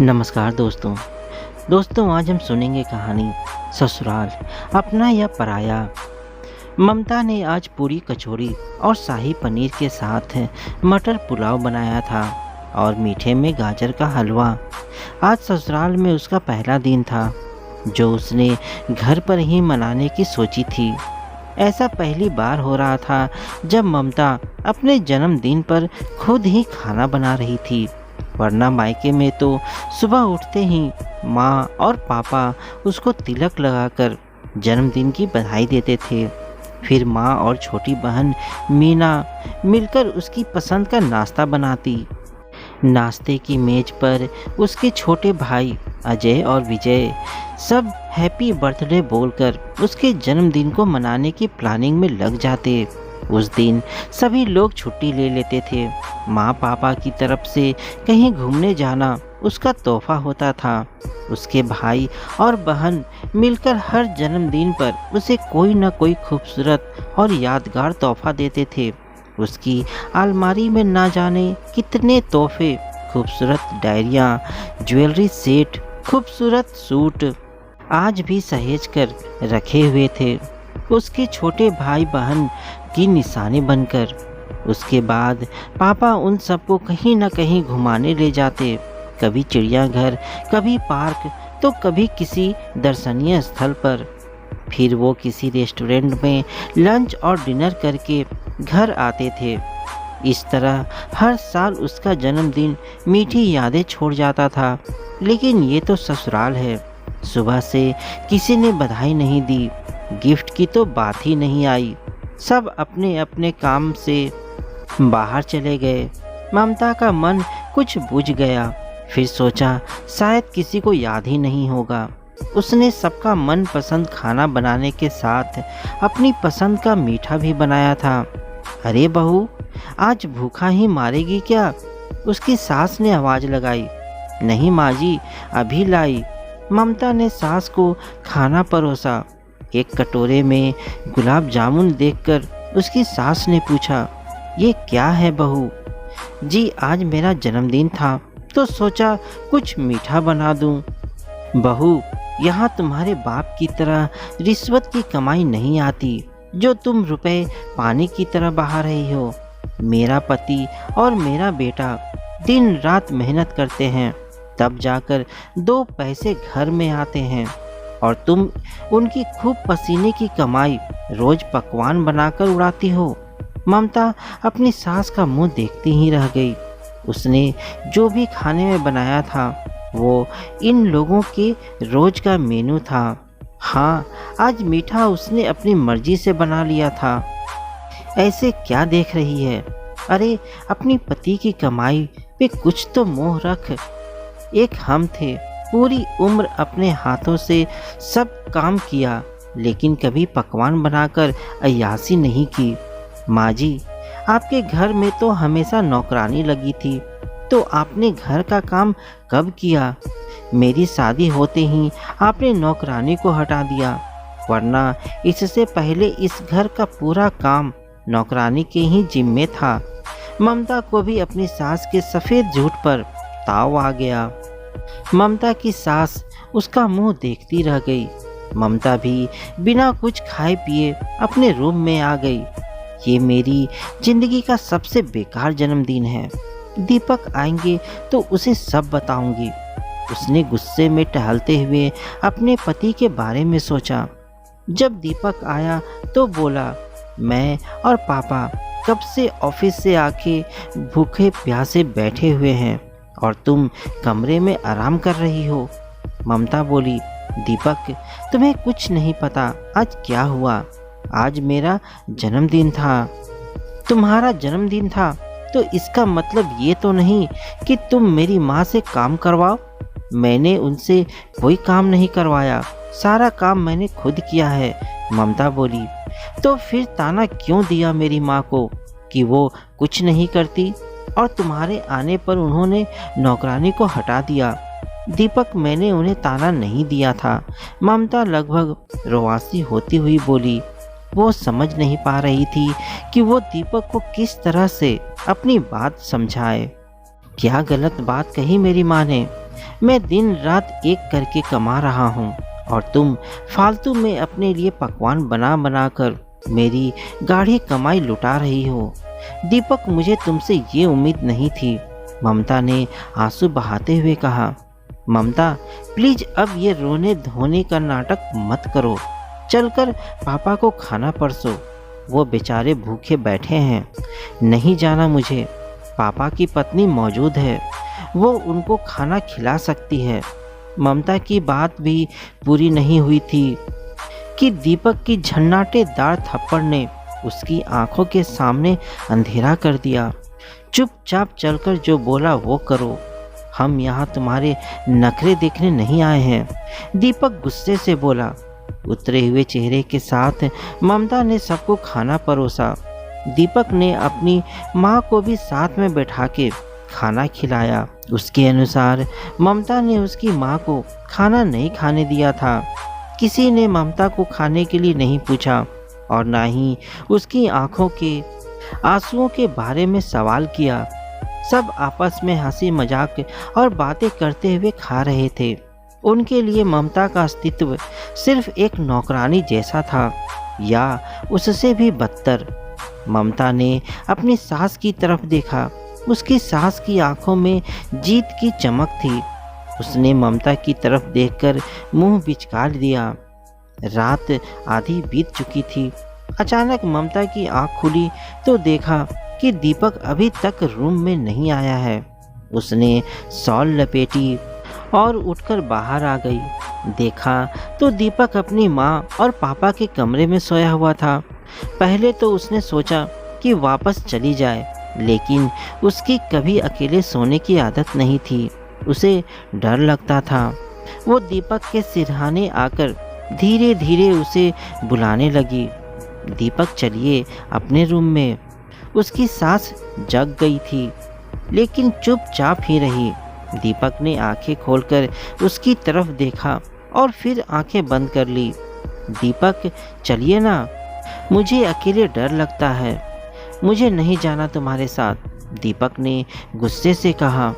नमस्कार दोस्तों। आज हम सुनेंगे कहानी ससुराल अपना या पराया। ममता ने आज पूरी कचौड़ी और शाही पनीर के साथ मटर पुलाव बनाया था और मीठे में गाजर का हलवा। आज ससुराल में उसका पहला दिन था जो उसने घर पर ही मनाने की सोची थी। ऐसा पहली बार हो रहा था जब ममता अपने जन्मदिन पर खुद ही खाना बना रही थी, वरना मायके में तो सुबह उठते ही माँ और पापा उसको तिलक लगाकर जन्मदिन की बधाई देते थे। फिर माँ और छोटी बहन मीना मिलकर उसकी पसंद का नाश्ता बनाती। नाश्ते की मेज पर उसके छोटे भाई अजय और विजय सब हैप्पी बर्थडे बोलकर उसके जन्मदिन को मनाने की प्लानिंग में लग जाते। उस दिन सभी लोग छुट्टी ले लेते थे। माँ पापा की तरफ से कहीं घूमने जाना उसका तोहफा होता था। उसके भाई और बहन मिलकर हर जन्मदिन पर उसे कोई न कोई खूबसूरत और यादगार तोहफा देते थे। उसकी अलमारी में ना जाने कितने तोहफे, खूबसूरत डायरियाँ, ज्वेलरी सेट, खूबसूरत सूट आज भी सहेज कर रखे हुए थे, उसके छोटे भाई बहन की निशानी बनकर। उसके बाद पापा उन सबको कहीं न कहीं घुमाने ले जाते, कभी चिड़ियाघर, कभी पार्क, तो कभी किसी दर्शनीय स्थल पर। फिर वो किसी रेस्टोरेंट में लंच और डिनर करके घर आते थे। इस तरह हर साल उसका जन्मदिन मीठी यादें छोड़ जाता था। लेकिन ये तो ससुराल है। सुबह से किसी ने बधाई नहीं दी, गिफ्ट की तो बात ही नहीं आई। सब अपने अपने काम से बाहर चले गए। ममता का मन कुछ बुझ गया। फिर सोचा शायद किसी को याद ही नहीं होगा। उसने सबका मनपसंद खाना बनाने के साथ अपनी पसंद का मीठा भी बनाया था। अरे बहू, आज भूखा ही मारेगी क्या? उसकी सास ने आवाज़ लगाई। नहीं माँ जी, अभी लाई। ममता ने सास को खाना परोसा। एक कटोरे में गुलाब जामुन देखकर उसकी सास ने पूछा, ये क्या है बहू? जी आज मेरा जन्मदिन था तो सोचा कुछ मीठा बना दूं। बहू, यहाँ तुम्हारे बाप की तरह रिश्वत की कमाई नहीं आती जो तुम रुपए पानी की तरह बहा रही हो। मेरा पति और मेरा बेटा दिन रात मेहनत करते हैं, तब जाकर 2 पैसे घर में आते हैं, और तुम उनकी खूब पसीने की कमाई रोज पकवान बनाकर उड़ाती हो। ममता अपनी सास का मुंह देखती ही रह गई। उसने जो भी खाने में बनाया था वो इन लोगों के रोज का मेनू था। हाँ, आज मीठा उसने अपनी मर्जी से बना लिया था। ऐसे क्या देख रही है? अरे अपनी पति की कमाई पे कुछ तो मोह रख। एक हम थे, पूरी उम्र अपने हाथों से सब काम किया, लेकिन कभी पकवान बनाकर अय्यासी नहीं की। माँ जी, आपके घर में तो हमेशा नौकरानी लगी थी, तो आपने घर का काम कब किया? मेरी शादी होते ही आपने नौकरानी को हटा दिया, वरना इससे पहले इस घर का पूरा काम नौकरानी के ही जिम्मे था। ममता को भी अपनी सास के सफ़ेद झूठ पर ताव आ गया। ममता की सास उसका मुंह देखती रह गई। ममता भी बिना कुछ खाए पिए अपने रूम में आ गई। ये मेरी जिंदगी का सबसे बेकार जन्मदिन है। दीपक आएंगे तो उसे सब बताऊंगी। उसने गुस्से में टहलते हुए अपने पति के बारे में सोचा। जब दीपक आया तो बोला, मैं और पापा कब से ऑफिस से आके भूखे प्यासे बैठे हुए हैं और तुम कमरे में आराम कर रही हो। ममता बोली, दीपक तुम्हें कुछ नहीं पता आज क्या हुआ। आज मेरा जन्मदिन था। तुम्हारा जन्मदिन था तो इसका मतलब ये तो नहीं कि तुम मेरी माँ से काम करवाओ। मैंने उनसे कोई काम नहीं करवाया, सारा काम मैंने खुद किया है। ममता बोली, तो फिर ताना क्यों दिया मेरी माँ को कि वो कुछ नहीं करती, और तुम्हारे आने पर उन्होंने नौकरानी को हटा दिया। दीपक, मैंने उन्हें ताना नहीं दिया था। ममता लगभग रोवासी होती हुई बोली। वो समझ नहीं पा रही थी कि वो दीपक को किस तरह से अपनी बात समझाए। क्या गलत बात कही मेरी माँ ने? मैं दिन रात एक करके कमा रहा हूँ और तुम फालतू में अपने लिए पकवान बना बना कर मेरी गाढ़ी कमाई लुटा रही हो। दीपक, मुझे तुमसे ये उम्मीद नहीं थी, ममता ने आंसू बहाते हुए कहा। ममता, प्लीज अब ये रोने धोने का नाटक मत करो। चलकर पापा को खाना परसो, वो बेचारे भूखे बैठे हैं। नहीं जाना मुझे, पापा की पत्नी मौजूद है, वो उनको खाना खिला सकती है। ममता की बात भी पूरी नहीं हुई थी कि दीपक की झन्नाटेदार थप्पड़ ने उसकी आंखों के सामने अंधेरा कर दिया। चुपचाप चलकर जो बोला वो करो, हम यहाँ तुम्हारे नखरे देखने नहीं आए हैं। दीपक गुस्से से बोला। उतरे हुए चेहरे के साथ ममता ने सबको खाना परोसा। दीपक ने अपनी माँ को भी साथ में बैठा के खाना खिलाया। उसके अनुसार ममता ने उसकी माँ को खाना नहीं खाने दिया था। किसी ने ममता को खाने के लिए नहीं पूछा और ना ही उसकी आंखों के आंसुओं के बारे में सवाल किया। सब आपस में हंसी मजाक और बातें करते हुए खा रहे थे। उनके लिए ममता का अस्तित्व सिर्फ एक नौकरानी जैसा था या उससे भी बदतर। ममता ने अपनी सास की तरफ देखा। उसकी सास की आंखों में जीत की चमक थी। उसने ममता की तरफ देखकर मुंह बिचका दिया। रात आधी बीत चुकी थी। अचानक ममता की आंख खुली तो देखा कि दीपक अभी तक रूम में नहीं आया है। उसने शॉल लपेटी और उठकर बाहर आ गई। देखा तो दीपक अपनी माँ और पापा के कमरे में सोया हुआ था। पहले तो उसने सोचा कि वापस चली जाए, लेकिन उसकी कभी अकेले सोने की आदत नहीं थी। उसे डर लगता था। वो दीपक के सिरहाने आकर धीरे धीरे उसे बुलाने लगी। दीपक, चलिए अपने रूम में। उसकी सास जग गई थी, लेकिन चुपचाप ही रही। दीपक ने आंखें खोलकर उसकी तरफ देखा और फिर आंखें बंद कर ली। दीपक, चलिए ना, मुझे अकेले डर लगता है, मुझे नहीं जाना तुम्हारे साथ, दीपक ने गुस्से से कहा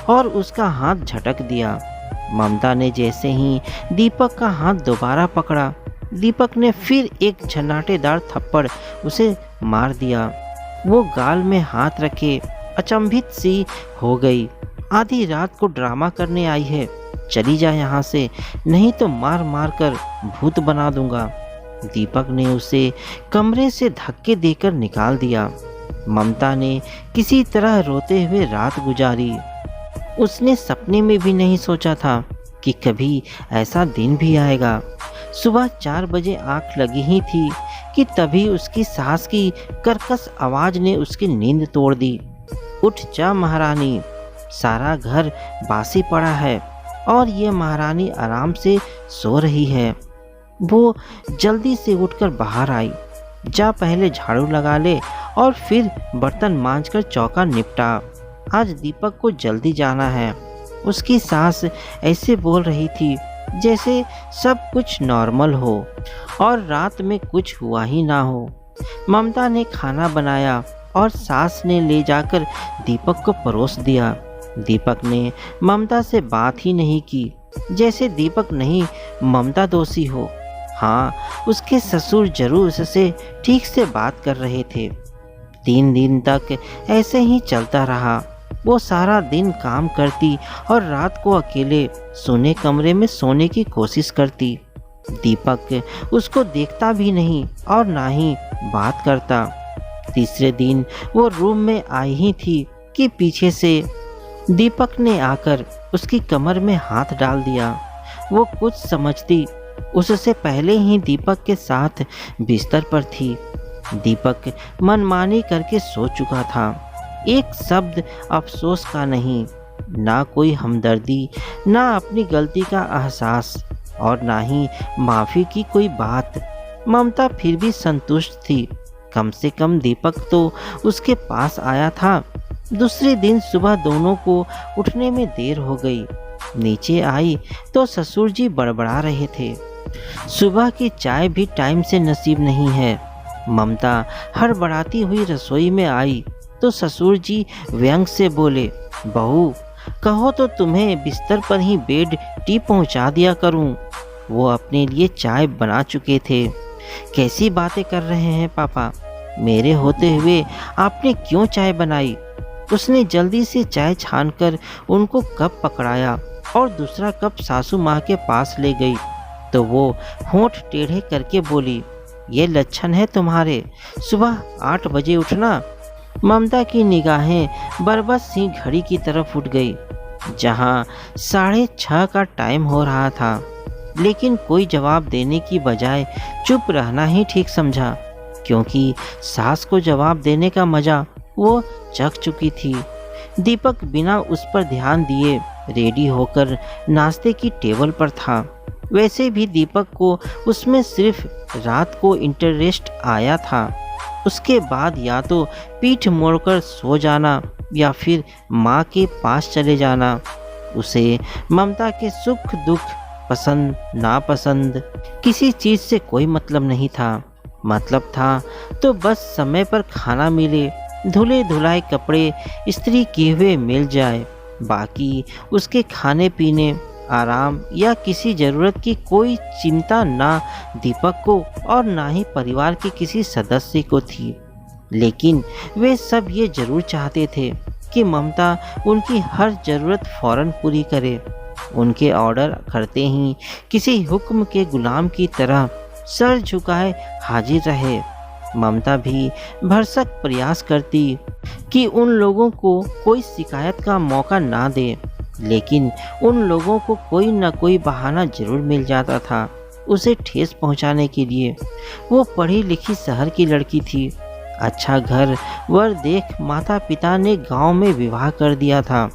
और उसका हाथ झटक दिया। ममता ने जैसे ही दीपक का हाथ दोबारा पकड़ा, दीपक ने फिर एक झन्नाटेदार थप्पड़ उसे मार दिया। वो गाल में हाथ रखे अचंभित सी हो गई। आधी रात को ड्रामा करने आई है, चली जा यहाँ से, नहीं तो मार मार कर भूत बना दूंगा। दीपक ने उसे कमरे से धक्के देकर निकाल दिया। ममता ने किसी तरह रोते हुए रात गुजारी। उसने सपने में भी नहीं सोचा था कि कभी ऐसा दिन भी आएगा। सुबह 4 बजे आंख लगी ही थी कि तभी उसकी सास की कर्कश आवाज ने उसकी नींद तोड़ दी। उठ जा महारानी, सारा घर बासी पड़ा है और ये महारानी आराम से सो रही है। वो जल्दी से उठकर बाहर आई। जा पहले झाड़ू लगा ले और फिर बर्तन मांजकर चौका निपटा, आज दीपक को जल्दी जाना है। उसकी सास ऐसे बोल रही थी जैसे सब कुछ नॉर्मल हो और रात में कुछ हुआ ही ना हो। ममता ने खाना बनाया और सास ने ले जाकर दीपक को परोस दिया। दीपक ने ममता से बात ही नहीं की, जैसे दीपक नहीं ममता दोषी हो। हाँ, उसके ससुर जरूर उससे ठीक से बात कर रहे थे। 3 दिन तक ऐसे ही चलता रहा। वो सारा दिन काम करती और रात को अकेले सोने कमरे में सोने की कोशिश करती। दीपक उसको देखता भी नहीं और ना ही बात करता। तीसरे दिन वो रूम में आई ही थी कि पीछे से दीपक ने आकर उसकी कमर में हाथ डाल दिया। वो कुछ समझती उससे पहले ही दीपक के साथ बिस्तर पर थी। दीपक मनमानी करके सो चुका था। एक शब्द अफसोस का नहीं, ना कोई हमदर्दी, ना अपनी गलती का एहसास और ना ही माफ़ी की कोई बात। ममता फिर भी संतुष्ट थी। कम से कम दीपक तो उसके पास आया था। दूसरे दिन सुबह दोनों को उठने में देर हो गई। नीचे आई तो ससुर जी बड़बड़ा रहे थे, सुबह की चाय भी टाइम से नसीब नहीं है। ममता हड़बड़ाती हुई रसोई में आई तो ससुर जी व्यंग से बोले, बहू कहो तो तुम्हें बिस्तर पर ही बेड टी पहुंचा दिया करूं। वो अपने लिए चाय बना चुके थे। कैसी बातें कर रहे हैं पापा, मेरे होते हुए आपने क्यों चाय बनाई? उसने जल्दी से चाय छानकर उनको कप पकड़ाया और दूसरा कप सासू माँ के पास ले गई तो वो होंठ टेढ़े करके बोली, ये लक्षण है तुम्हारे, सुबह 8 बजे उठना। ममता की निगाहें बरबस सी घड़ी की तरफ उठ गई जहां 6:30 का टाइम हो रहा था, लेकिन कोई जवाब देने की बजाय चुप रहना ही ठीक समझा, क्योंकि सास को जवाब देने का मजा वो चख चुकी थी। दीपक बिना उस पर ध्यान दिए रेडी होकर नाश्ते की टेबल पर था। वैसे भी दीपक को उसमें सिर्फ रात को इंटरेस्ट आया था। उसके बाद या तो पीठ मोड़कर सो जाना या फिर माँ के पास चले जाना। उसे ममता के सुख दुख, पसंद नापसंद किसी चीज़ से कोई मतलब नहीं था। मतलब था तो बस समय पर खाना मिले, धुले धुलाए कपड़े इस्त्री किए हुए मिल जाए। बाकी उसके खाने पीने, आराम या किसी ज़रूरत की कोई चिंता ना दीपक को और ना ही परिवार के किसी सदस्य को थी। लेकिन वे सब ये जरूर चाहते थे कि ममता उनकी हर ज़रूरत फ़ौरन पूरी करे। उनके ऑर्डर करते ही किसी हुक्म के गुलाम की तरह सर झुकाए हाजिर रहे। ममता भी भरसक प्रयास करती कि उन लोगों को कोई शिकायत का मौका ना दे, लेकिन उन लोगों को कोई न कोई बहाना जरूर मिल जाता था उसे ठेस पहुंचाने के लिए। वो पढ़ी लिखी शहर की लड़की थी। अच्छा घर वर देख माता पिता ने गांव में विवाह कर दिया था।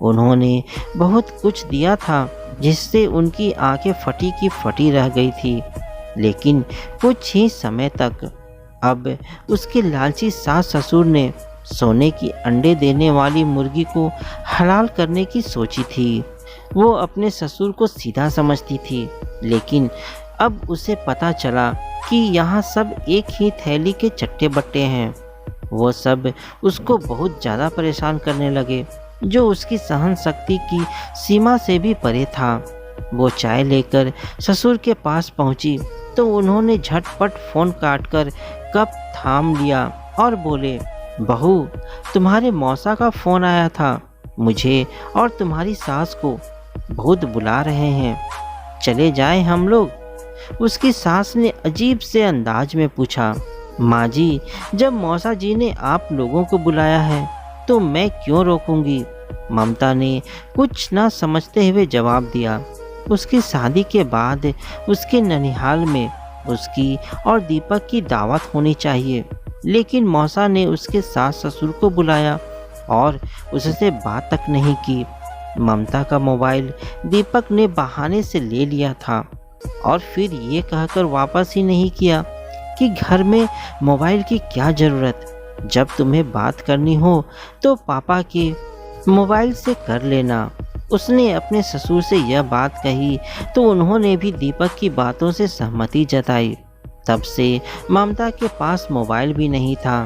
उन्होंने बहुत कुछ दिया था जिससे उनकी आंखें फटी की फटी रह गई थी, लेकिन कुछ ही समय तक। अब उसके लालची सास ससुर ने सोने की अंडे देने वाली मुर्गी को हलाल करने की सोची थी। वो अपने ससुर को सीधा समझती थी, लेकिन अब उसे पता चला कि यहाँ सब एक ही थैली के चट्टे बट्टे हैं। वो सब उसको बहुत ज़्यादा परेशान करने लगे, जो उसकी सहन शक्ति की सीमा से भी परे था। वो चाय लेकर ससुर के पास पहुंची तो उन्होंने झटपट फ़ोन काटकर कप थाम लिया और बोले, बहू, तुम्हारे मौसा का फ़ोन आया था। मुझे और तुम्हारी सास को बहुत बुला रहे हैं, चले जाएं हम लोग। उसकी सास ने अजीब से अंदाज में पूछा, माँ जी, जब मौसा जी ने आप लोगों को बुलाया है तो मैं क्यों रोकूंगी? ममता ने कुछ ना समझते हुए जवाब दिया। उसकी शादी के बाद उसके ननिहाल में उसकी और दीपक की दावत होनी चाहिए, लेकिन मौसा ने उसके सास ससुर को बुलाया और उससे बात तक नहीं की। ममता का मोबाइल दीपक ने बहाने से ले लिया था और फिर ये कहकर वापस ही नहीं किया कि घर में मोबाइल की क्या ज़रूरत, जब तुम्हें बात करनी हो तो पापा के मोबाइल से कर लेना। उसने अपने ससुर से यह बात कही तो उन्होंने भी दीपक की बातों से सहमति जताई। तब से ममता के पास मोबाइल भी नहीं था।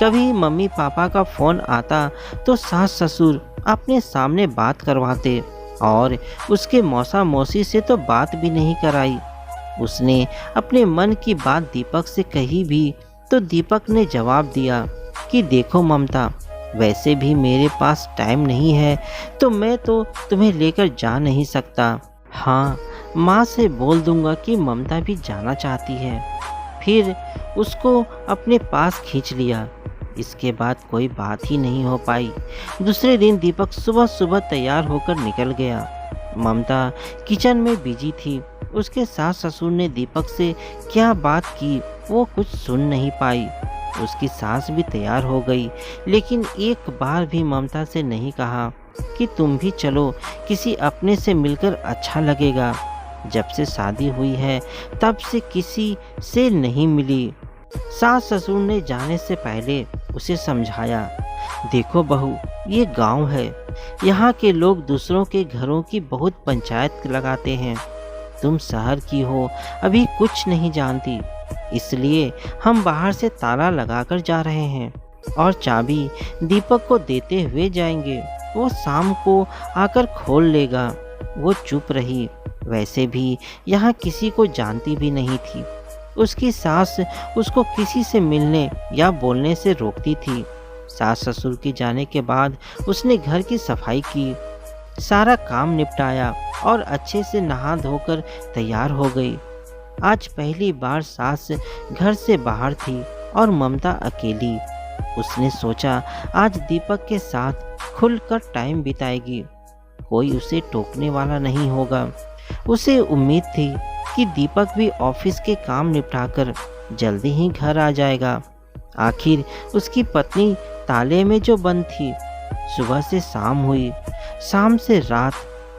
कभी मम्मी पापा का फ़ोन आता तो सास ससुर अपने सामने बात करवाते और उसके मौसा मौसी से तो बात भी नहीं कराई। उसने अपने मन की बात दीपक से कही भी तो दीपक ने जवाब दिया कि देखो ममता, वैसे भी मेरे पास टाइम नहीं है तो मैं तो तुम्हें लेकर जा नहीं सकता। हाँ, माँ से बोल दूंगा कि ममता भी जाना चाहती है। फिर उसको अपने पास खींच लिया। इसके बाद कोई बात ही नहीं हो पाई। दूसरे दिन दीपक सुबह सुबह तैयार होकर निकल गया। ममता किचन में बिजी थी। उसके सास ससुर ने दीपक से क्या बात की वो कुछ सुन नहीं पाई। उसकी सास भी तैयार हो गई, लेकिन एक बार भी ममता से नहीं कहा कि तुम भी चलो, किसी अपने से मिलकर अच्छा लगेगा। जब से शादी हुई है तब से किसी से नहीं मिली। सास ससुर ने जाने से पहले उसे समझाया, देखो बहू, ये गांव है, यहाँ के लोग दूसरों के घरों की बहुत पंचायत लगाते हैं। तुम शहर की हो, अभी कुछ नहीं जानती, इसलिए हम बाहर से ताला लगाकर जा रहे हैं और चाबी दीपक को देते हुए जाएंगे। वो शाम को आकर खोल लेगा। वो चुप रही। वैसे भी यहाँ किसी को जानती भी नहीं थी। उसकी सास उसको किसी से मिलने या बोलने से रोकती थी। सास ससुर के जाने के बाद उसने घर की सफाई की, सारा काम निपटाया और अच्छे से नहा धोकर तैयार हो गई। आज पहली बार सास घर से बाहर थी और ममता अकेली। उसने सोचा आज दीपक के साथ खुलकर टाइम बिताएगी। कोई उसे टोकने वाला नहीं होगा। उसे उम्मीद थी कि दीपक भी ऑफिस के काम निपटाकर जल्दी ही घर आ जाएगा। आखिर उसकी पत्नी ताले में जो बंद थी। सुबह से शाम हुई, शाम से रात,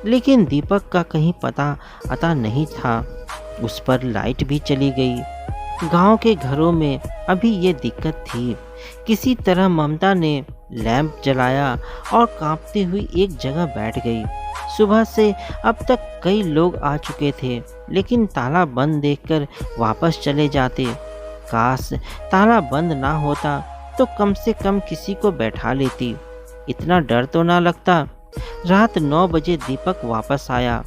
लेकिन दीपक का कहीं पता अता नहीं था। उस पर लाइट भी चली गई। गांव के घरों में अभी ये दिक्कत थी। किसी तरह ममता ने लैंप जलाया और कांपती हुई एक जगह बैठ गई। सुबह से अब तक कई लोग आ चुके थे, लेकिन ताला बंद देखकर वापस चले जाते। काश ताला बंद ना होता तो कम से कम किसी को बैठा लेती, इतना डर तो ना लगता। रात 9 बजे दीपक वापस आया,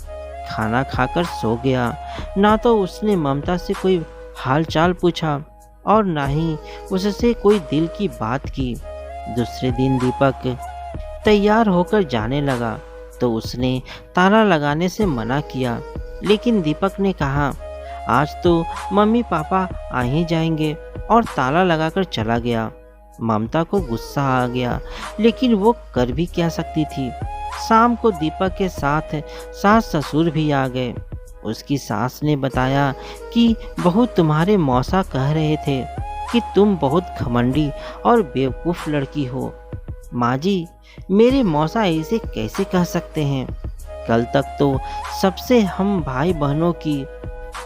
खाना खाकर सो गया। ना तो उसने ममता से कोई हालचाल पूछा और ना ही उससे कोई दिल की बात की। दूसरे दिन दीपक तैयार होकर जाने लगा तो उसने ताला लगाने से मना किया, लेकिन दीपक ने कहा आज तो मम्मी पापा आ ही जाएंगे और ताला लगाकर चला गया। ममता को गुस्सा आ गया, लेकिन वो कर भी क्या सकती थी। शाम को दीपक के साथ सास ससुर भी आ गए। उसकी सास ने बताया कि बहू तुम्हारे मौसा कह रहे थे कि तुम बहुत घमंडी और बेवकूफ़ लड़की हो। माँ जी, मेरे मौसा ऐसे कैसे कह सकते हैं? कल तक तो सबसे हम भाई बहनों की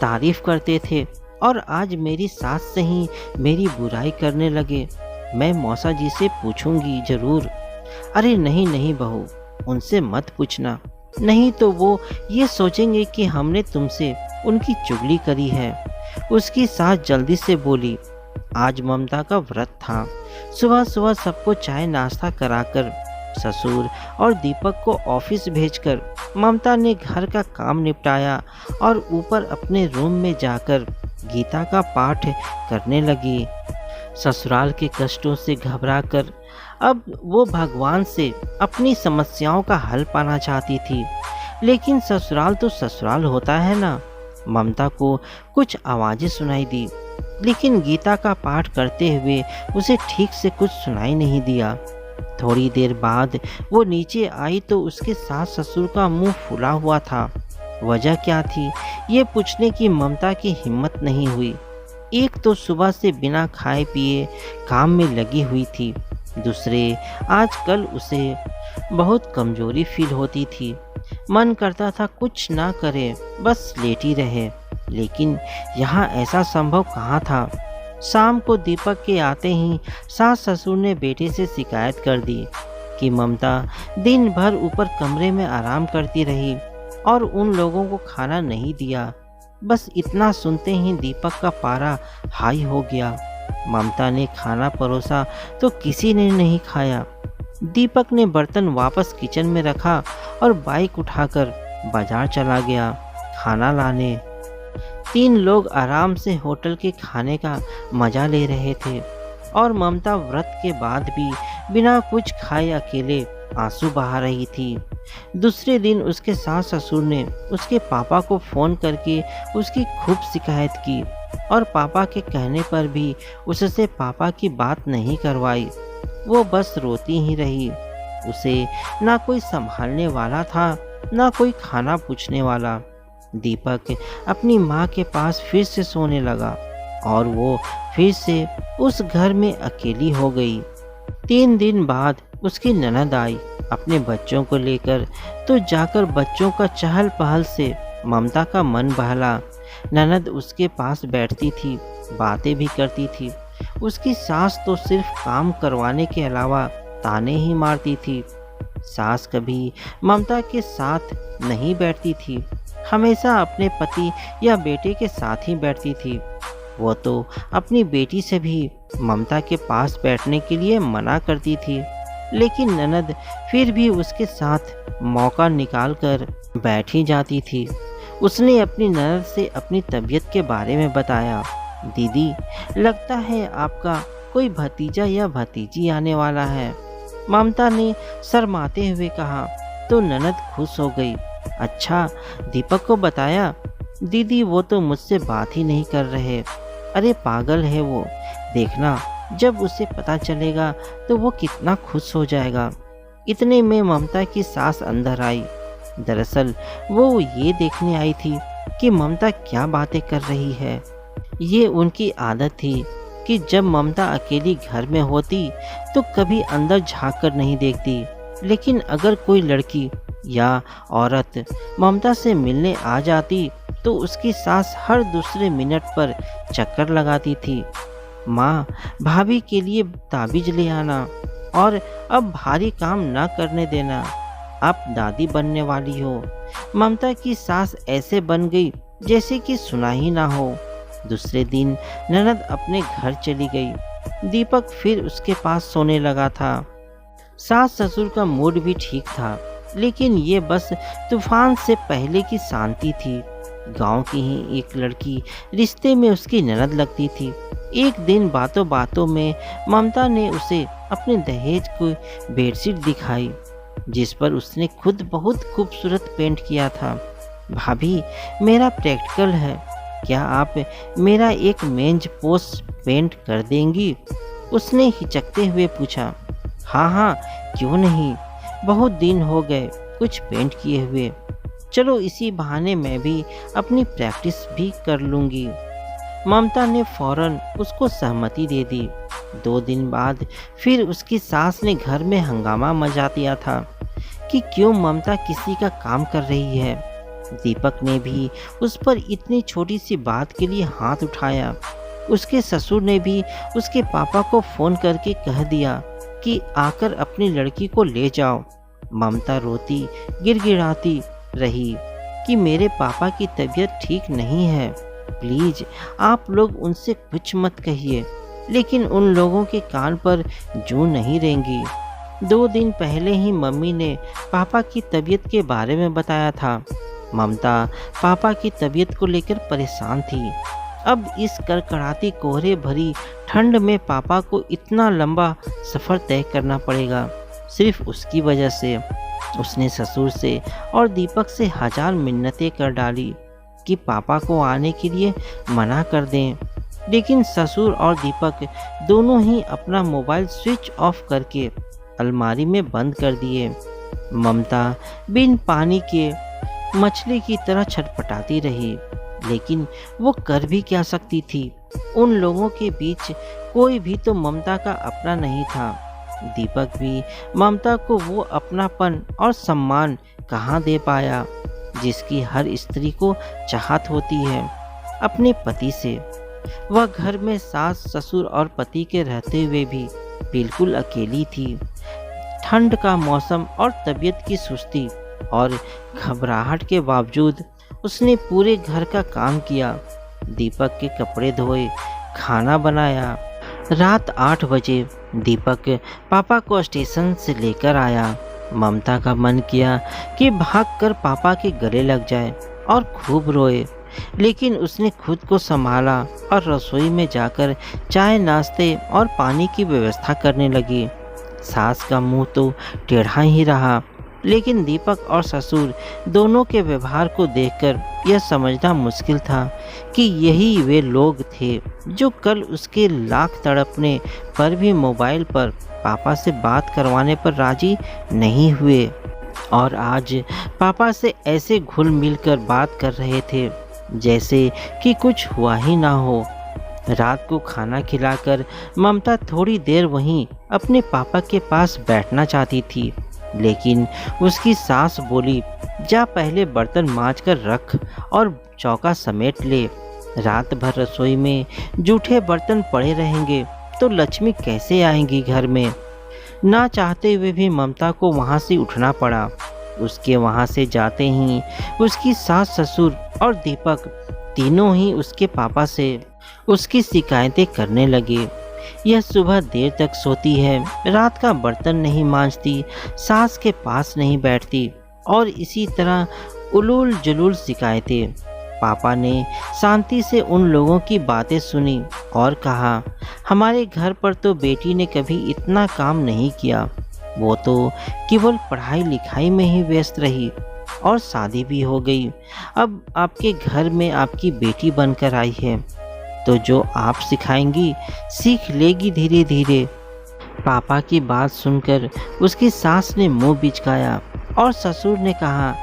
तारीफ करते थे और आज मेरी सास से ही मेरी बुराई करने लगे। मैं मौसा जी से पूछूंगी ज़रूर। अरे नहीं नहीं बहू, उनसे मत पूछना, नहीं तो वो ये सोचेंगे कि हमने तुमसे उनकी चुगली करी है। उसकी सास जल्दी से बोली। आज ममता का व्रत था। सुबह सुबह सबको चाय नाश्ता कराकर ससुर और दीपक को ऑफिस भेजकर ममता ने घर का काम निपटाया और ऊपर अपने रूम में जाकर गीता का पाठ करने लगी। ससुराल के कष्टों से घबराकर अब वो भगवान से अपनी समस्याओं का हल पाना चाहती थी, लेकिन ससुराल तो ससुराल होता है ना। ममता को कुछ आवाज़ें सुनाई दी, लेकिन गीता का पाठ करते हुए उसे ठीक से कुछ सुनाई नहीं दिया। थोड़ी देर बाद वो नीचे आई तो उसके सास ससुर का मुंह फुला हुआ था। वजह क्या थी ये पूछने की ममता की हिम्मत नहीं हुई। एक तो सुबह से बिना खाए पिए काम में लगी हुई थी, दूसरे आजकल उसे बहुत कमजोरी फील होती थी। मन करता था कुछ ना करे, बस लेटी रहे, लेकिन यहाँ ऐसा संभव कहाँ था। शाम को दीपक के आते ही सास ससुर ने बेटे से शिकायत कर दी कि ममता दिन भर ऊपर कमरे में आराम करती रही और उन लोगों को खाना नहीं दिया। बस इतना सुनते ही दीपक का पारा हाई हो गया। ममता ने खाना परोसा तो किसी ने नहीं खाया। दीपक ने बर्तन वापस किचन में रखा और बाइक उठाकर बाजार चला गया खाना लाने। 3 लोग आराम से होटल के खाने का मजा ले रहे थे और ममता व्रत के बाद भी बिना कुछ खाए अकेले आंसू बहा रही थी। दूसरे दिन उसके सास ससुर ने उसके पापा को फ़ोन करके उसकी खूब शिकायत की और पापा के कहने पर भी उससे पापा की बात नहीं करवाई। वो बस रोती ही रही। उसे ना कोई संभालने वाला था, ना कोई खाना पूछने वाला। दीपक अपनी माँ के पास फिर से सोने लगा और वो फिर से उस घर में अकेली हो गई। 3 दिन बाद उसकी ननद आई अपने बच्चों को लेकर, तो जाकर बच्चों का चहल पहल से ममता का मन बहला। ननद उसके पास बैठती थी, बातें भी करती थी। उसकी सास तो सिर्फ काम करवाने के अलावा ताने ही मारती थी। सास कभी ममता के साथ नहीं बैठती थी, हमेशा अपने पति या बेटे के साथ ही बैठती थी। वो तो अपनी बेटी से भी ममता के पास बैठने के लिए मना करती थी। लेकिन ननद फिर भी उसके साथ मौका निकालकर बैठ ही जाती थी। उसने अपनी ननद से अपनी तबीयत के बारे में बताया। दीदी, लगता है आपका कोई भतीजा या भतीजी आने वाला है, ममता ने शर्माते हुए कहा। तो ननद खुश हो गई। अच्छा, दीपक को बताया? दीदी, वो तो मुझसे बात ही नहीं कर रहे। अरे पागल है वो, देखना जब उसे पता चलेगा तो वो कितना खुश हो जाएगा। इतने में ममता की सास अंदर आई। दरअसल वो ये देखने आई थी कि ममता क्या बातें कर रही है। ये उनकी आदत थी कि जब ममता अकेली घर में होती तो कभी अंदर झांक कर नहीं देखती, लेकिन अगर कोई लड़की या औरत ममता से मिलने आ जाती तो उसकी सास हर दूसरे मिनट पर चक्कर लगाती थी। माँ, भाभी के लिए ताबीज ले आना और अब भारी काम ना करने देना, आप दादी बनने वाली हो। ममता की सास ऐसे बन गई जैसे कि सुना ही ना हो। दूसरे दिन ननद अपने घर चली गई। दीपक फिर उसके पास सोने लगा था। सास ससुर का मूड भी ठीक था, लेकिन ये बस तूफान से पहले की शांति थी। गांव की ही एक लड़की रिश्ते में उसकी ननद लगती थी। एक दिन बातों बातों में ममता ने उसे अपने दहेज की बेडशीट दिखाई, जिस पर उसने खुद बहुत खूबसूरत पेंट किया था। भाभी, मेरा प्रैक्टिकल है, क्या आप मेरा एक मेंज पोस्ट पेंट कर देंगी? उसने हिचकते हुए पूछा। हाँ हाँ, क्यों नहीं, बहुत दिन हो गए कुछ पेंट किए हुए। चलो इसी बहाने मैं भी अपनी प्रैक्टिस भी कर लूँगी। ममता ने फौरन उसको सहमति दे दी। 2 दिन बाद फिर उसकी सास ने घर में हंगामा मचा दिया था कि क्यों ममता किसी का काम कर रही है। दीपक ने भी उस पर इतनी छोटी सी बात के लिए हाथ उठाया। उसके ससुर ने भी उसके पापा को फ़ोन करके कह दिया कि आकर अपनी लड़की को ले जाओ। ममता रोती गिड़गिड़ाती रही कि मेरे पापा की तबीयत ठीक नहीं है, प्लीज आप लोग उनसे कुछ मत कहिए। लेकिन उन लोगों के कान पर जूं नहीं रेंगी। 2 दिन पहले ही मम्मी ने पापा की तबीयत के बारे में बताया था। ममता पापा की तबीयत को लेकर परेशान थी। अब इस कड़कड़ाती कोहरे भरी ठंड में पापा को इतना लंबा सफ़र तय करना पड़ेगा, सिर्फ उसकी वजह से। उसने ससुर से और दीपक से 1000 मिन्नतें कर डाली कि पापा को आने के लिए मना कर दें, लेकिन ससुर और दीपक दोनों ही अपना मोबाइल स्विच ऑफ करके अलमारी में बंद कर दिए। ममता बिन पानी के मछली की तरह छटपटाती रही, लेकिन वो कर भी क्या सकती थी। उन लोगों के बीच कोई भी तो ममता का अपना नहीं था। दीपक भी ममता को वो अपनापन और सम्मान कहाँ दे पाया जिसकी हर स्त्री को चाहत होती है अपने पति से। वह घर में सास ससुर और पति के रहते हुए भी बिल्कुल अकेली थी। ठंड का मौसम और तबीयत की सुस्ती और घबराहट के बावजूद उसने पूरे घर का काम किया। दीपक के कपड़े धोए, खाना बनाया। रात 8 बजे दीपक पापा को स्टेशन से लेकर आया। ममता का मन किया कि भागकर पापा के गले लग जाए और खूब रोए, लेकिन उसने खुद को संभाला और रसोई में जाकर चाय, नाश्ते और पानी की व्यवस्था करने लगी। सास का मुंह तो टेढ़ा ही रहा, लेकिन दीपक और ससुर दोनों के व्यवहार को देखकर यह समझना मुश्किल था कि यही वे लोग थे जो कल उसके लाख तड़पने पर भी मोबाइल पर पापा से बात करवाने पर राजी नहीं हुए, और आज पापा से ऐसे घुल मिल कर बात कर रहे थे जैसे कि कुछ हुआ ही ना हो। रात को खाना खिलाकर ममता थोड़ी देर वहीं अपने पापा के पास बैठना चाहती थी, लेकिन उसकी सास बोली, जा पहले बर्तन मांज कर रख और चौका समेट ले। रात भर रसोई में जूठे बर्तन पड़े रहेंगे तो लक्ष्मी कैसे आएंगी घर में। ना चाहते हुए भी ममता को वहाँ से उठना पड़ा। उसके वहाँ से जाते ही उसकी सास ससुर और दीपक तीनों ही उसके पापा से उसकी शिकायतें करने लगे यह सुबह देर तक सोती है, रात का बर्तन नहीं मांजती, सास के पास नहीं बैठती और इसी तरह उलूल जुलूल शिकायतें। पापा ने शांति से उन लोगों की बातें सुनी और कहा, हमारे घर पर तो बेटी ने कभी इतना काम नहीं किया। वो तो केवल पढ़ाई लिखाई में ही व्यस्त रही और शादी भी हो गई। अब आपके घर में आपकी बेटी बनकर आई है, तो जो आप सिखाएंगी सीख लेगी धीरे धीरे। पापा की बात सुनकर उसकी सास ने मुंह बिचकाया और ससुर ने कहा,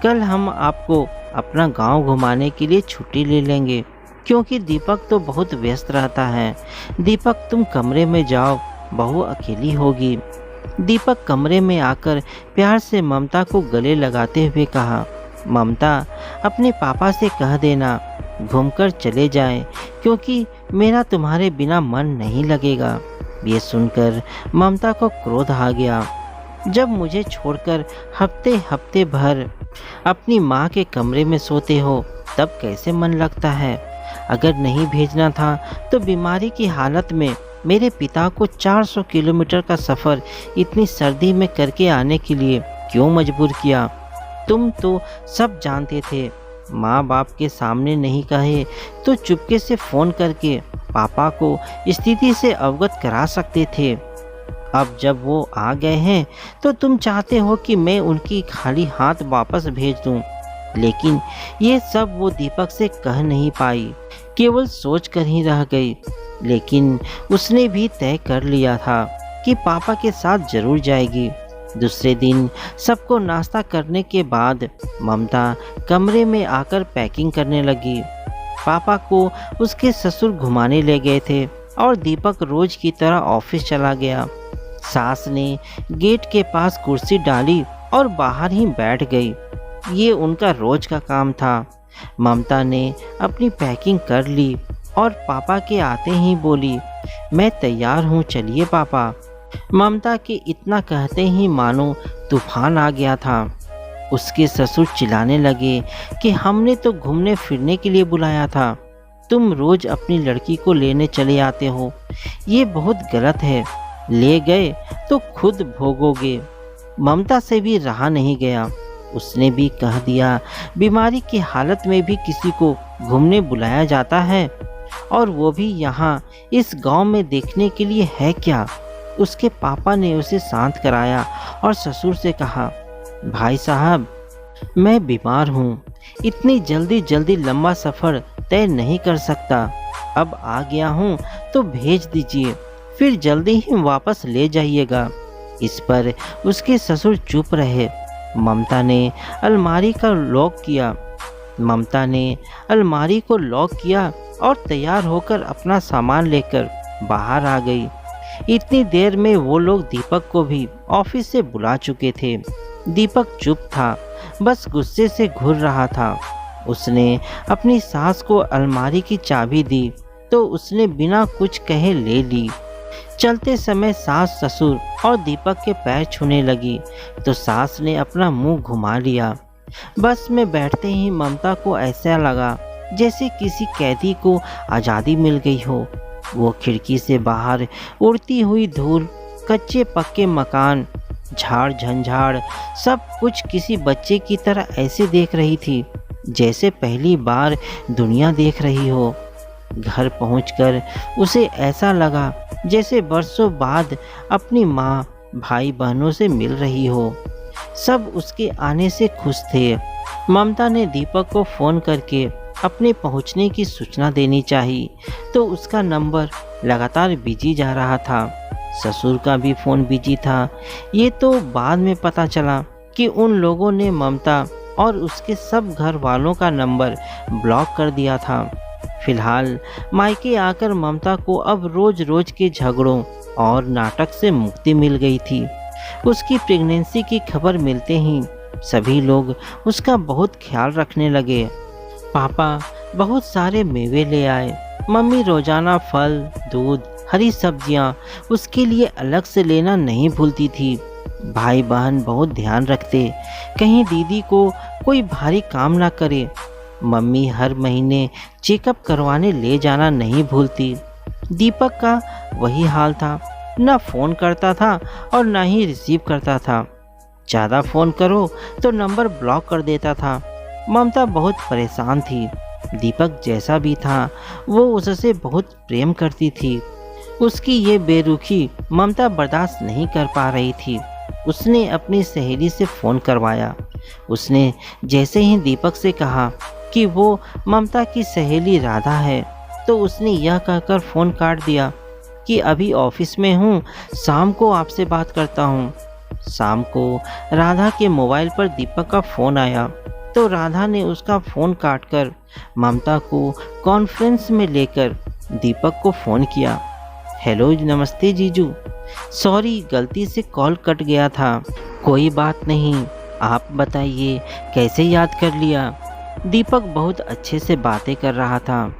कल हम आपको अपना गांव घुमाने के लिए छुट्टी ले लेंगे, क्योंकि दीपक तो बहुत व्यस्त रहता है। दीपक तुम कमरे में जाओ, बहू अकेली होगी। दीपक कमरे में आकर प्यार से ममता को गले लगाते हुए कहा, ममता अपने पापा से कह देना घूमकर चले जाएं, क्योंकि मेरा तुम्हारे बिना मन नहीं लगेगा। ये सुनकर ममता को क्रोध आ गया। जब मुझे छोड़कर हफ्ते हफ्ते भर अपनी माँ के कमरे में सोते हो, तब कैसे मन लगता है? अगर नहीं भेजना था तो बीमारी की हालत में मेरे पिता को 400 किलोमीटर का सफ़र इतनी सर्दी में करके आने के लिए क्यों मजबूर किया? तुम तो सब जानते थे। माँ बाप के सामने नहीं कहे तो चुपके से फ़ोन करके पापा को स्थिति से अवगत करा सकते थे। अब जब वो आ गए हैं तो तुम चाहते हो कि मैं उनकी खाली हाथ वापस भेज दूं। लेकिन ये सब वो दीपक से कह नहीं पाई, केवल सोच कर ही रह गई। लेकिन उसने भी तय कर लिया था कि पापा के साथ जरूर जाएगी। दूसरे दिन सबको नाश्ता करने के बाद ममता कमरे में आकर पैकिंग करने लगी। पापा को उसके ससुर घुमाने ले गए थे और दीपक रोज की तरह ऑफिस चला गया। सास ने गेट के पास कुर्सी डाली और बाहर ही बैठ गई। ये उनका रोज का काम था। ममता ने अपनी पैकिंग कर ली और पापा के आते ही बोली, मैं तैयार हूँ, चलिए पापा। ममता के इतना कहते ही मानो तूफान आ गया था। उसके ससुर चिल्लाने लगे कि हमने तो घूमने फिरने के लिए बुलाया था, तुम रोज अपनी लड़की को लेने चले आते हो, ये बहुत गलत है। ले गए तो खुद भोगोगे। ममता से भी रहा नहीं गया। उसने भी कह दिया, बीमारी की हालत में भी किसी को घूमने बुलाया जाता है, और वो भी यहाँ इस गांव में देखने के लिए है क्या? उसके पापा ने उसे शांत कराया और ससुर से कहा, भाई साहब मैं बीमार हूँ, इतनी जल्दी लंबा सफ़र तय नहीं कर सकता। अब आ गया हूँ तो भेज दीजिए, फिर जल्दी ही वापस ले जाइएगा। इस पर उसके ससुर चुप रहे। ममता ने अलमारी को लॉक किया और तैयार होकर अपना सामान लेकर बाहर आ गई। इतनी देर में वो लोग दीपक को भी ऑफिस से बुला चुके थे। दीपक चुप था, बस गुस्से से घूर रहा था। उसने अपनी सास को अलमारी की चाबी दी तो उसने बिना कुछ कहे ले ली। चलते समय सास ससुर और दीपक के पैर छूने लगी तो सास ने अपना मुंह घुमा लिया। बस में बैठते ही ममता को ऐसा लगा जैसे किसी कैदी को आज़ादी मिल गई हो। वो खिड़की से बाहर उड़ती हुई धूल, कच्चे पक्के मकान, झाड़ झंझाड़, सब कुछ किसी बच्चे की तरह ऐसे देख रही थी जैसे पहली बार दुनिया देख रही हो। घर पहुंचकर उसे ऐसा लगा जैसे बरसों बाद अपनी माँ भाई बहनों से मिल रही हो। सब उसके आने से खुश थे। ममता ने दीपक को फ़ोन करके अपने पहुंचने की सूचना देनी चाहिए तो उसका नंबर लगातार बिजी जा रहा था। ससुर का भी फ़ोन बिजी था। ये तो बाद में पता चला कि उन लोगों ने ममता और उसके सब घर वालों का नंबर ब्लॉक कर दिया था। फिलहाल मायके आकर ममता को अब रोज रोज के झगड़ों और नाटक से मुक्ति मिल गई थी। उसकी प्रेगनेंसी की खबर मिलते ही सभी लोग उसका बहुत ख्याल रखने लगे। पापा बहुत सारे मेवे ले आए। मम्मी रोजाना फल, दूध, हरी सब्जियां उसके लिए अलग से लेना नहीं भूलती थी। भाई बहन बहुत ध्यान रखते, कहीं दीदी को कोई भारी काम ना करे। मम्मी हर महीने चेकअप करवाने ले जाना नहीं भूलती। दीपक का वही हाल था, न फ़ोन करता था और न ही रिसीव करता था। ज़्यादा फ़ोन करो तो नंबर ब्लॉक कर देता था। ममता बहुत परेशान थी। दीपक जैसा भी था वो उससे बहुत प्रेम करती थी। उसकी ये बेरुखी ममता बर्दाश्त नहीं कर पा रही थी। उसने अपनी सहेली से फ़ोन करवाया। उसने जैसे ही दीपक से कहा कि वो ममता की सहेली राधा है, तो उसने यह कहकर फ़ोन काट दिया कि अभी ऑफिस में हूँ, शाम को आपसे बात करता हूँ। शाम को राधा के मोबाइल पर दीपक का फ़ोन आया, तो राधा ने उसका फ़ोन काटकर ममता को कॉन्फ्रेंस में लेकर दीपक को फ़ोन किया। हेलो, नमस्ते जीजू, सॉरी गलती से कॉल कट गया था। कोई बात नहीं, आप बताइए कैसे याद कर लिया। दीपक बहुत अच्छे से बातें कर रहा था।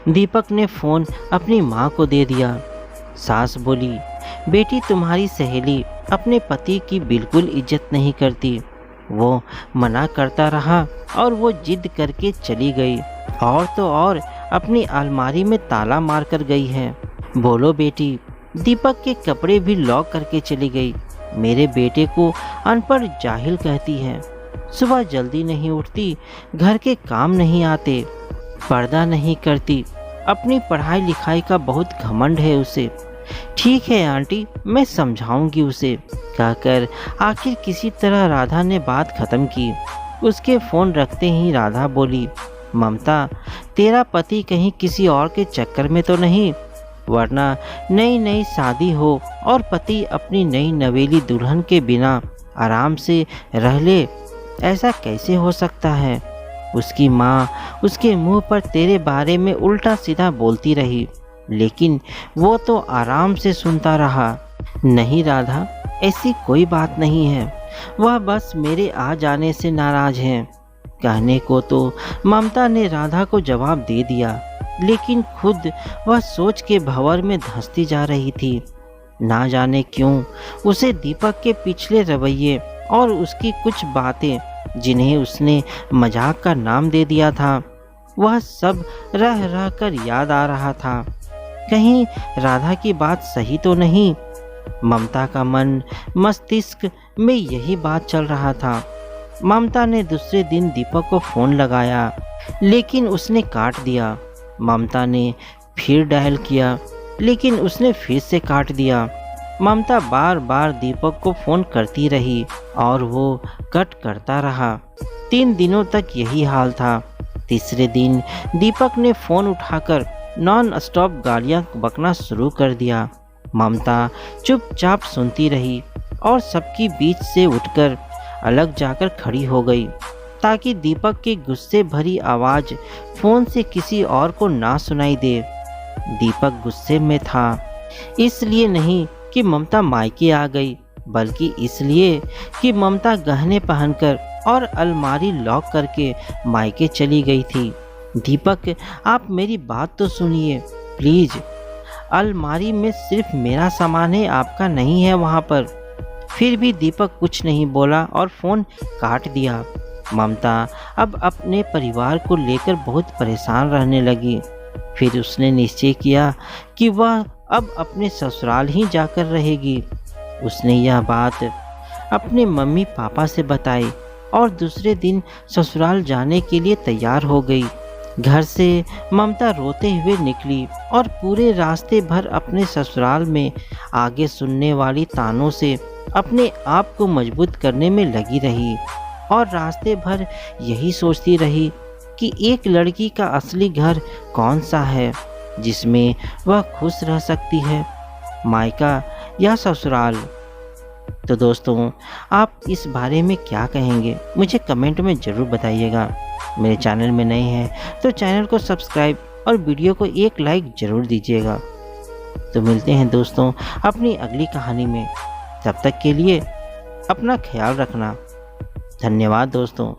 दीपक ने फ़ोन अपनी माँ को दे दिया। सास बोली, बेटी तुम्हारी सहेली अपने पति की बिल्कुल इज्जत नहीं करती। वो मना करता रहा और वो जिद करके चली गई, और तो और अपनी अलमारी में ताला मार कर गई है। बोलो बेटी। दीपक के कपड़े भी लॉक करके चली गई। मेरे बेटे को अनपढ़ जाहिल कहती है। सुबह जल्दी नहीं उठती, घर के काम नहीं आते, पर्दा नहीं करती, अपनी पढ़ाई लिखाई का बहुत घमंड है उसे। ठीक है आंटी, मैं समझाऊंगी उसे, कहकर आखिर किसी तरह राधा ने बात खत्म की। उसके फ़ोन रखते ही राधा बोली, ममता, तेरा पति कहीं किसी और के चक्कर में तो नहीं, वरना नई नई शादी हो और पति अपनी नई नवेली दुल्हन के बिना आराम से रह ले, ऐसा कैसे हो सकता है। उसकी माँ उसके मुंह पर तेरे बारे में उल्टा सीधा बोलती रही, लेकिन वो तो आराम से सुनता रहा। नहीं राधा, ऐसी कोई बात नहीं है, वह बस मेरे आ जाने से नाराज़ हैं। कहने को तो ममता ने राधा को जवाब दे दिया, लेकिन खुद वह सोच के भंवर में धंसती जा रही थी। ना जाने क्यों उसे दीपक के पिछले रवैये और उसकी कुछ बातें, जिन्हें उसने मजाक का नाम दे दिया था, वह सब रह रह कर याद आ रहा था। कहीं राधा की बात सही तो नहीं। ममता का मन मस्तिष्क में यही बात चल रहा था। ममता ने दूसरे दिन दीपक को फ़ोन लगाया, लेकिन उसने काट दिया। ममता ने फिर डायल किया, लेकिन उसने फिर से काट दिया। ममता बार बार दीपक को फ़ोन करती रही और वो कट करता रहा। 3 दिनों तक यही हाल था। तीसरे दिन दीपक ने फ़ोन उठाकर नॉन स्टॉप गालियाँ बकना शुरू कर दिया। ममता चुपचाप सुनती रही और सबकी बीच से उठकर अलग जाकर खड़ी हो गई, ताकि दीपक की गुस्से भरी आवाज़ फ़ोन से किसी और को ना सुनाई दे। दीपक गुस्से में था, इसलिए नहीं कि ममता मायके आ गई, बल्कि इसलिए कि ममता गहने पहनकर और अलमारी लॉक करके मायके चली गई थी। दीपक, आप मेरी बात तो सुनिए प्लीज़। अलमारी में सिर्फ मेरा सामान है, आपका नहीं है वहाँ पर। फिर भी दीपक कुछ नहीं बोला और फ़ोन काट दिया। ममता अब अपने परिवार को लेकर बहुत परेशान रहने लगी। फिर उसने निश्चय किया कि वह अब अपने ससुराल ही जाकर रहेगी। उसने यह बात अपने मम्मी पापा से बताई और दूसरे दिन ससुराल जाने के लिए तैयार हो गई। घर से ममता रोते हुए निकली और पूरे रास्ते भर अपने ससुराल में आगे सुनने वाली तानों से अपने आप को मजबूत करने में लगी रही, और रास्ते भर यही सोचती रही कि एक लड़की का असली घर कौन सा है, जिसमें वह खुश रह सकती है, मायका या ससुराल। तो दोस्तों, आप इस बारे में क्या कहेंगे, मुझे कमेंट में ज़रूर बताइएगा। मेरे चैनल में नए हैं तो चैनल को सब्सक्राइब और वीडियो को एक लाइक ज़रूर दीजिएगा। तो मिलते हैं दोस्तों अपनी अगली कहानी में। तब तक के लिए अपना ख्याल रखना। धन्यवाद दोस्तों।